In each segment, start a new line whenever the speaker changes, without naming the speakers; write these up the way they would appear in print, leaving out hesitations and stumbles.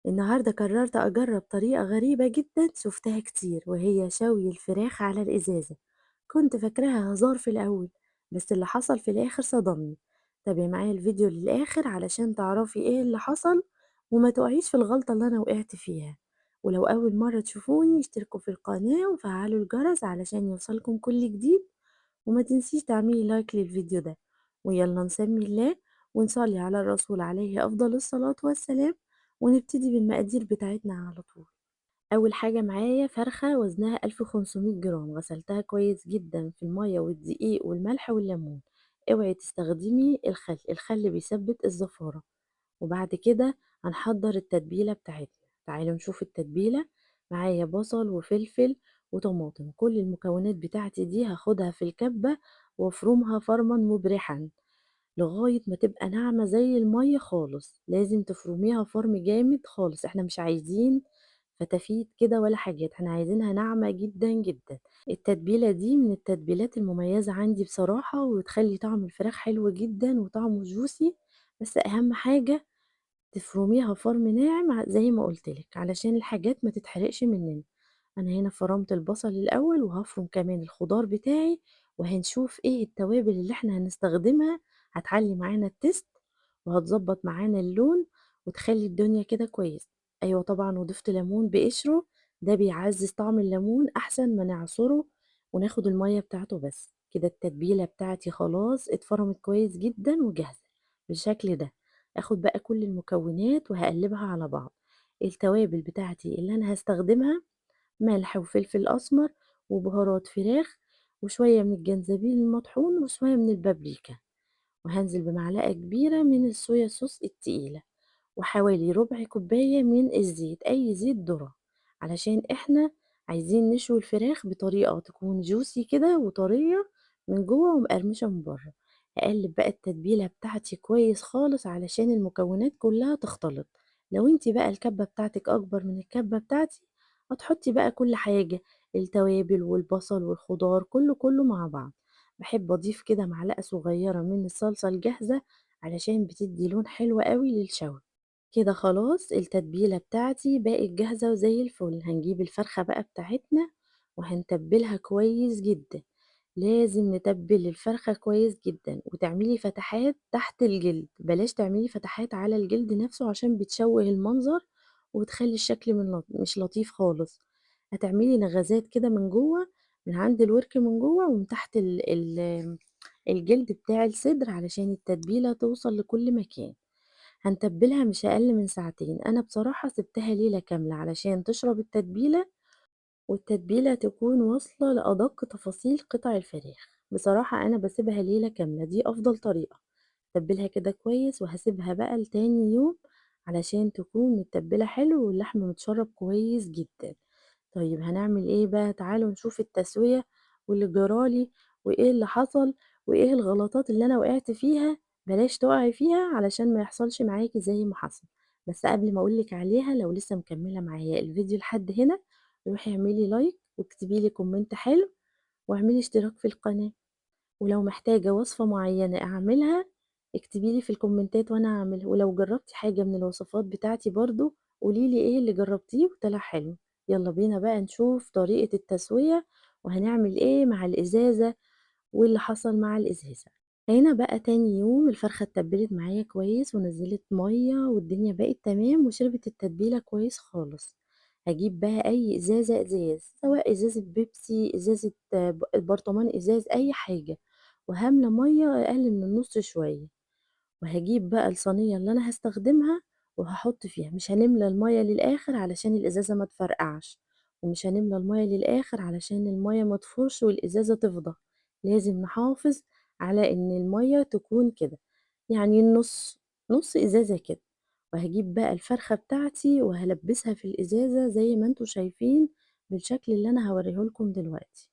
النهاردة قررت أجرب طريقة غريبة جدا شفتها كتير، وهي شوي الفراخ على الإزازة. كنت فاكراها هزار في الأول، بس اللي حصل في الآخر صدمني. تابعي معايا الفيديو للآخر علشان تعرفي ايه اللي حصل، وما تقعيش في الغلطة اللي أنا وقعت فيها. ولو أول مرة تشوفوني اشتركوا في القناة وفعلوا الجرس علشان يوصلكم كل جديد، وما تنسيش تعملي لايك للفيديو ده. ويلا نسمي الله ونصلي على الرسول عليه أفضل الصلاة والسلام، ونبتدي بالمقادير بتاعتنا على طول. أول حاجة معايا فرخة وزنها 1500 جرام، غسلتها كويس جدا في المية والدقيق والملح والليمون. اوعي تستخدمي الخل بيثبت الزفارة. وبعد كده هنحضر التتبيلة بتاعتنا. تعالوا نشوف التتبيلة. معايا بصل وفلفل وطماطم. كل المكونات بتاعتي دي هاخدها في الكبة وافرمها فرما مبرحا لغاية ما تبقى ناعمة زي المَيّة خالص. لازم تفرميها فرم جامد خالص، إحنا مش عايزين فتافيت كده ولا حاجات، إحنا عايزينها ناعمة جدًا، جدًا. التتبيلة دي من التتبيلات المميزة عندي بصراحة، وتخلّي طعم الفراخ حلو جدًا وطعمه juicy. بس أهم حاجة تفرميها فرم ناعم زي ما قُلت لِك، علشان الحاجات ما تتحرقش مننا. أنا هنا فرمت البصل الأول، وهافرم كمان الخضار بتاعي، وهنشوف إيه التوابل اللي إحنا هنستخدمها هتعلّي معانا التيست، وهتضبّط معانا اللون، وتخلّي الدنيا كده كويسة. أيوه طبعًا، وضِفت ليمون بقشره، ده بيعزّز طعم الليمون أحسن ما نعصره وناخد المَيّة بتاعته بس. كده التتبيلة بتاعتي خلاص اتفرمت كويس جدًا وجاهزة بالشكل ده. آخد بقى كل المكونات وهاقلّبها على بعض. التوابل بتاعتي اللي أنا هاستخدمها ملح وفلفل أسمر وبهارات فراخ وشوية من الجنزبيل المطحون وشوية من البابريكا، وهانزل بمعلقة كبيرة من الصويا صوص التقيلة، وحوالي ربع كوباية من الزيت، أي زيت ذرة، علشان إحنا عايزين نشوي الفراخ بطريقة تكون جوسي كده وطرية من جوه ومقرمشة من بره. هقلب بقى التتبيلة بتاعتي كويس خالص علشان المكونات كلها تختلط. لو انتي بقى الكبة بتاعتك أكبر من الكبة بتاعتي، هتحطي بقى كل حاجة، التوابل والبصل والخضار كله مع بعض. باحب أضيف كده معلقة صغيرة من الصلصة الجاهزة علشان بتدّي لون حلو أوي للشوي. كده خلاص التتبيلة بتاعتي بقت جاهزة وزي الفل. هنجيب الفرخة بقى بتاعتنا وهنتبّلها كويس جدًا. لازم نتبّل الفرخة كويس جدًا، وتعملي فتحات تحت الجلد، بلاش تعملي فتحات على الجلد نفسه عشان بتشوّه المنظر وبتخلّي الشكل مش لطيف خالص. هتعملي نغزات كده من جوّه، من عند الورك من جوّه ومن تحت الجلد بتاع الصدر علشان التتبيلة توصل لكل مكان. هنتبّلها مش أقل من ساعتين. أنا بصراحة سِبتها ليلة كاملة علشان تشرب التتبيلة، والتتبيلة تكون واصلة لأدق تفاصيل قطع الفراخ. بصراحة أنا باسيبها ليلة كاملة، دي أفضل طريقة. أتبّلها كده كويس وهاسيبها بقى لتاني يوم علشان تكون متّبلة حلو واللحم متشرّب كويس جدًا. طيب هنعمل إيه بقى؟ تعالوا نشوف التسوية واللي جرى لي وإيه اللي حصل وإيه الغلطات اللي أنا وقعت فيها. بلاش تُقعي فيها علشان ما يحصلش معاكِ زي ما حصل. بس قبل ما أقول لِك عليها، لو لسه مكمّلة معايا الفيديو لحد هنا، روحي اعملي لايك واكتبي لي كومنت حلو واعملي اشتراك في القناة. ولو محتاجة وصفة معينة أعملها، اكتبي لي في الكومنتات وأنا هاعملها. ولو جربتِ حاجة من الوصفات بتاعتي برضه قولي لي إيه اللي جربتيه وطلع حلو. يلا بينا بقى نشوف طريقة التسوية وهنعمل إيه مع الإزازة واللي حصل مع الإزازة. هنا بقى تاني يوم الفرخة اتبلت معايا كويس ونزلت مية والدنيا بقت تمام وشربت التتبيلة كويس خالص. هجيب بقى أي إزازة سواء إزازة بيبسي، إزازة برطمان إزاز، أي حاجة، وهاملة مَيّة أقل من النُص شوية. وهاجيب بقى الصينية اللي أنا هاستخدمها وهاحط فيها، مش هنملى المَيّة للآخر علشان الإزازة ما تفرقعش، ومش هنملى المَيّة للآخر علشان المَيّة ما تفورش والإزازة تفضى. لازم نحافظ على إن المَيّة تكون كده، يعني نُص إزازة كده. وهاجيب بقى الفرخة بتاعتي وهالبّسها في الإزازة زي ما أنتم شايفين بالشكل اللي أنا هاوريه لكم دلوقتي.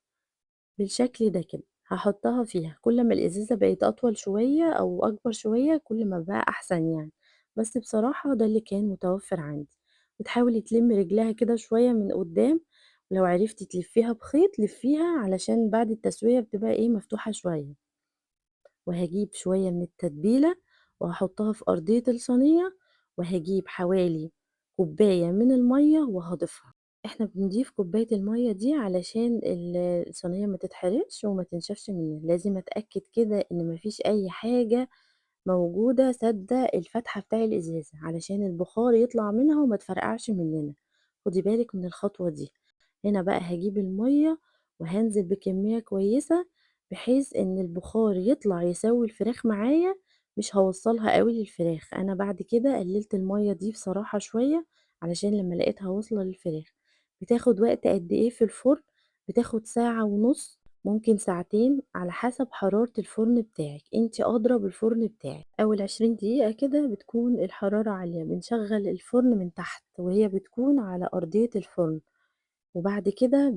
بالشكل ده كده، هاحطها فيها. كل ما الإزازة بقت أطول شوية أو أكبر شوية كل ما بقى أحسن يعني. بس بصراحة ده اللي كان متوفر عندي. وتحاولي تلمي رجلها كده شوية من قدام، ولو عرفتي تلفيها بخيط لفيها علشان بعد التسوية بتبقى إيه مفتوحة شوية. وهاجيب شوية من التتبيلة وهاحطها في أرضية الصينية، وهاجيب حوالي كوباية من المَيّة وهاضيفها. إحنا بنضيف كوباية المَيّة دي علشان الصينية ما تتحرقش وما تنشفش مننا، لازم أتأكد كده إن ما فيش أي حاجة موجودة سادة الفتحة بتاع الإزازة، علشان البخار يطلع منها وما تفرقعش مننا، خدي بالِك من الخطوة دي. هنا بقى هاجيب المَيّة وهانزل بكمية كويسة، بحيث إن البخار يطلع يسوي الفراخ معايا، مش هاوصّلها أوي للفراخ. أنا بعد كده قلّلت المَيّة دي بصراحة شوية، علشان لمّا لقيتها واصلة للفراخ. بتاخد وقت قد إيه في الفرن؟ بتاخد ساعة ونُص، ممكن ساعتين، على حسب حرارة الفرن بتاعِك، أنتِ أدرى بالفرن بتاعِك. أول 20 دقيقة كده بتكون الحرارة عالية، بنشغّل الفرن من تحت وهي بتكون على أرضية الفرن. وبعد كده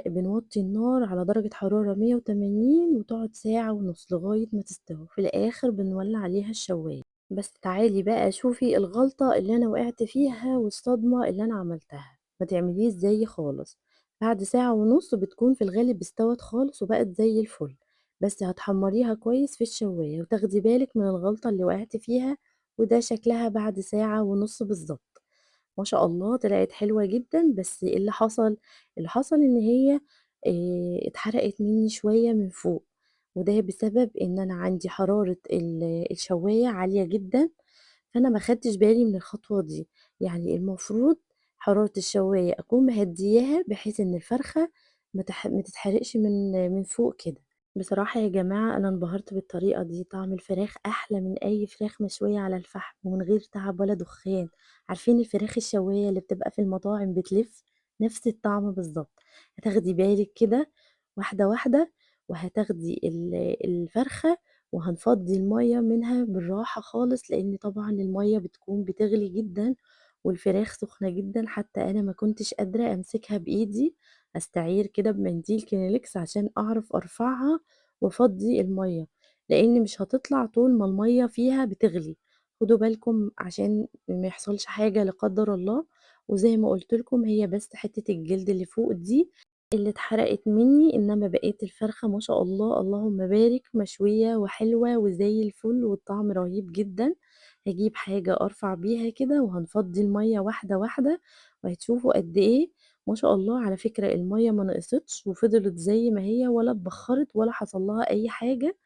بنوطّي النار على درجة حرارة 180 وتقعد ساعة ونُص لغاية ما تستوي، في الآخر بنولّع عليها الشواية. بس تعالي بقى شوفي الغلطة اللي أنا وقعت فيها والصدمة اللي أنا عملتها، ما تعمليش زيي خالص. بعد ساعة ونُص بتكون في الغالب استوت خالص وبقت زي الفل، بس هتحمّريها كويس في الشواية وتاخدي بالِك من الغلطة اللي وقعتِ فيها، وده شكلها بعد ساعة ونُص بالضبط. ما شاء الله طلعت حلوة جدًا، بس إيه اللي حصل؟ اللي حصل إن هي اتحرقت منّي شوية من فوق، وده بسبب إن أنا عندي حرارة الشواية عالية جدًا، فأنا ما خدتش بالي من الخطوة دي. يعني المفروض حرارة الشواية أكون مهدياها بحيث إن الفرخة ما تتحرقش من فوق كده. بصراحة يا جماعة أنا انبهرت بالطريقة دي، طعم الفراخ أحلى من أي فراخ مشوية على الفحم ومن غير تعب ولا دخان. عارفين الفراخ الشواية اللي بتبقى في المطاعم بتلف؟ نفس الطعم بالضبط. هتاخدي بالِك كده واحدة واحدة، وهتاخدي الفرخة وهنفضّي المَيّة منها بالراحة خالص، لإن طبعًا المَيّة بتكون بتغلي جدًا والفراخ سخنة جدًا، حتى أنا ما كنتش قادرة أمسكها بإيدي، أستعير كده بمنديل كينيليكس عشان أعرف أرفعها وأفضّي المَيّة، لإن مش هتطلع طول ما المَيّة فيها بتغلي. خدوا بالكم عشان ما يحصلش حاجة لا قدّر الله. وزي ما قُلت لكم هي بس حتّة الجلد اللي فوق دي اللي اتحرقت منّي، إنّما بقية الفرخة ما شاء الله اللهم بارك مشوية وحلوة وزي الفل والطعم رهيب جدًا. هاجيب حاجة أرفع بيها كده وهنفضّي المَيّة واحدة واحدة، وهتشوفوا قد إيه ما شاء الله. على فكرة المَيّة ما نقصتش وفضلت زي ما هي ولا اتبخّرت ولا حصل لها أي حاجة،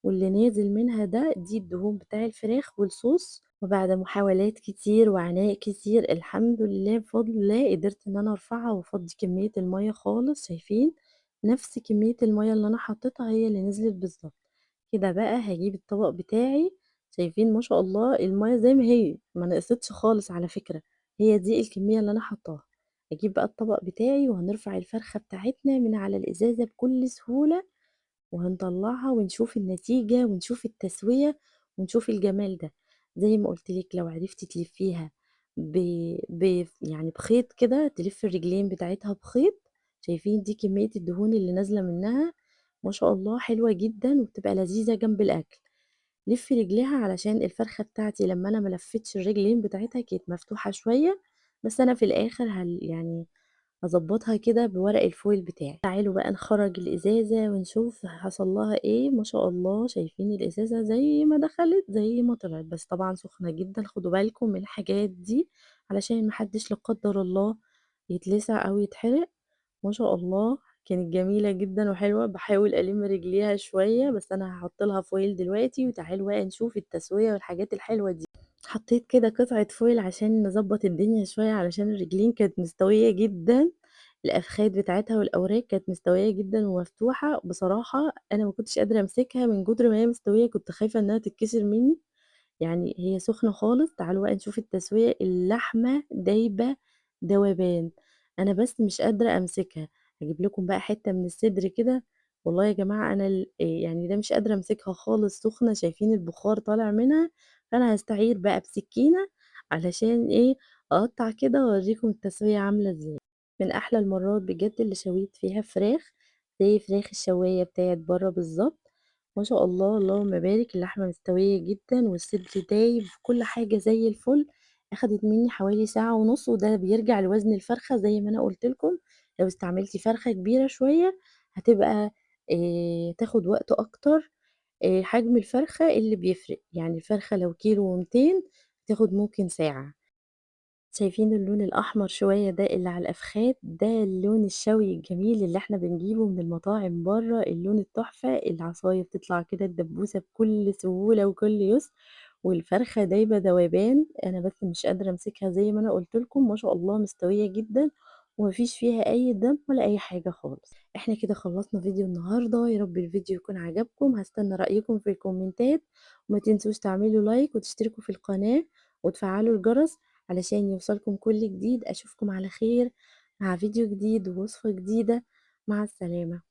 واللي نازل منها ده دي الدهون بتاع الفراخ والصوص. وبعد محاولات كتير وعناء كتير الحمد لله بفضل الله قدرت إن أنا أرفعها وأفضّي كمية المَيّة خالص، شايفين؟ نفس كمية المَيّة اللي أنا حطيتها هي اللي نزلت بالضبط. كده بقى هاجيب الطبق بتاعي، شايفين ما شاء الله المَيّة زي ما هي، ما نقصتش خالص على فكرة، هي دي الكمية اللي أنا حاطاها. أجيب بقى الطبق بتاعي وهنرفع الفرخة بتاعتنا من على الإزازة بكل سهولة، وهنطلّعها ونشوف النتيجة ونشوف التسوية ونشوف الجمال ده. زي ما قُلت لِك لو عرفتِ تلفّيها ب يعني بخيط كده، تلفّي الرجلين بتاعتها بخيط، شايفين دي كمية الدهون اللي نازلة منها، ما شاء الله حلوة جدًا وبتبقى لذيذة جنب الأكل. لفّي رجليها علشان الفرخة بتاعتي لمّا أنا ما لفّيتش الرجلين بتاعتها كانت مفتوحة شوية، بس أنا في الآخر يعني هاضبّطها كده بورق الفويل بتاعي. تعالوا بقى نخرّج الإزازة ونشوف حصل لها إيه. ما شاء الله شايفين الإزازة زي ما دخلت زي ما طلعت، بس طبعًا سخنة جدًا، خدوا بالكم من الحاجات دي علشان ما حدّش لا قدّر الله يتلسع أو يتحرق. ما شاء الله كانت جميلة جدًا وحلوة، باحاول ألِم رجليها شوية، بس أنا هاحط لها فويل دلوقتي وتعالوا بقى نشوف التسوية والحاجات الحلوة دي. حطيت كده قطعة فويل عشان نضبّط الدنيا شوية علشان الرجلين كانت مستوية جدًا، الأفخاد بتاعتها والأوراق كانت مستوية جدًا ومفتوحة. بصراحة أنا ما كنتش قادرة أمسكها من كتر ما هي مستوية، كنت خايفة إنها تتكسر منّي. يعني هي سخنة خالص. تعالوا بقى نشوف التسوية، اللحمة دايبة دَوَبان، أنا بس مش قادرة أمسكها. هاجيب لكم بقى حتّة من الصدر كده، والله يا جماعة أنا يعني ده مش قادرة أمسكها خالص سخنة، شايفين البخار طالع منها، فأنا هاستعير بقى بسكينة علشان إيه، أقطّع كده وأورّيكم التسوية عاملة إزاي. من أحلى المرّات بجد اللي شويت فيها فراخ، زي فراخ الشواية بتاعة برّه بالضبط. ما شاء الله اللهم بارك، اللحمة مستوية جدًا والصدر دايب، كل حاجة زي الفل. أخدت منّي حوالي ساعة ونُص، وده بيرجع لوزن الفرخة زي ما أنا قُلت لكم. لو استعملتِ فرخة كبيرة شوية هتبقى تاخد وقت أكتر. حجم الفرخة اللي بيفرق، يعني الفرخة لو كيلو و200 تاخد ممكن ساعة. شايفين اللون الأحمر شوية ده اللي على الأفخاد، ده اللون الشوي الجميل اللي إحنا بنجيبه من المطاعم برّه، اللون التحفة، العصاية بتطلع كده الدبوسة بكل سهولة وكل يسر، والفرخة دايبة دوبان، أنا بس مش قادرة أمسكها زي ما أنا قُلت لكم، ما شاء الله مستوية جدًا، وما فيش فيها أي دم ولا أي حاجة خالص. إحنا كده خلّصنا فيديو النهارده، يا رب الفيديو يكون عجبكم، هاستنى رأيكم في الكومنتات، وما تنسوش تعملوا لايك وتشتركوا في القناة وتفعّلوا الجرس علشان يوصلكم كل جديد. أشوفكم على خير مع فيديو جديد ووصفة جديدة. مع السلامة.